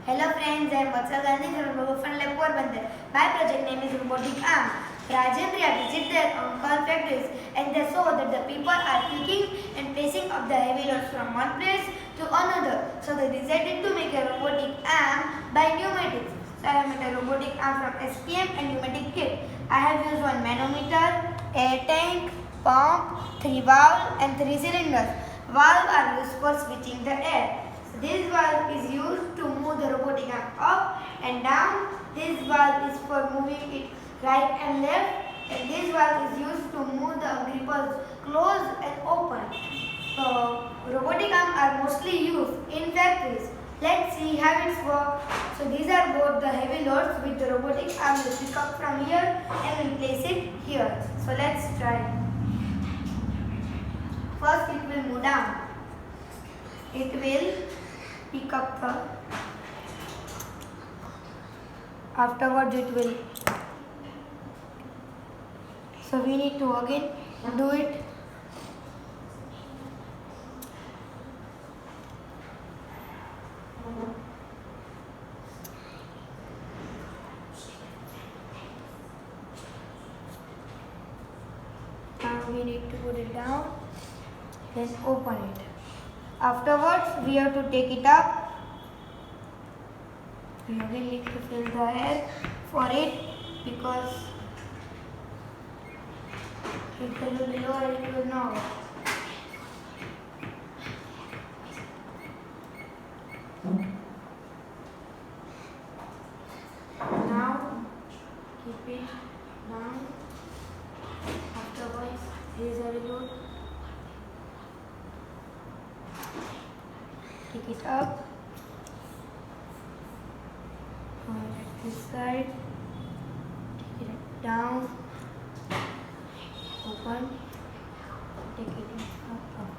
Hello friends, I am Vatsal Gandhi from RoboFunLab Porbandar. My project name is Robotic Arm. Raj and Riya visit their uncle factories and they saw that the people are picking and placing up the heavy loads from one place to another. So they decided to make a robotic arm by pneumatics. So I have made a robotic arm from SPM and pneumatic kit. I have used one manometer, air tank, pump, 3 valves and 3 cylinders. Valves are used for switching the air. This valve is used to move the robotic arm up and down. This valve is for moving it right and left. And this valve is used to move the grippers close and open. Robotic arms are mostly used in factories. Let's see how it works. So these are both the heavy loads which the robotic arm will pick up from here and will place it here. So let's try. First it will move down. It will pick up the, afterwards it will, so we need to again do it. Now we need to put it down, then open it. Afterwards, we have to take it up. We again need to fill the air for it because it will be low and it will not. Now, keep it down. Afterwards, here is a reload. Take it up, at this side, take it down, open, take it up.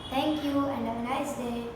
Thank you and have a nice day.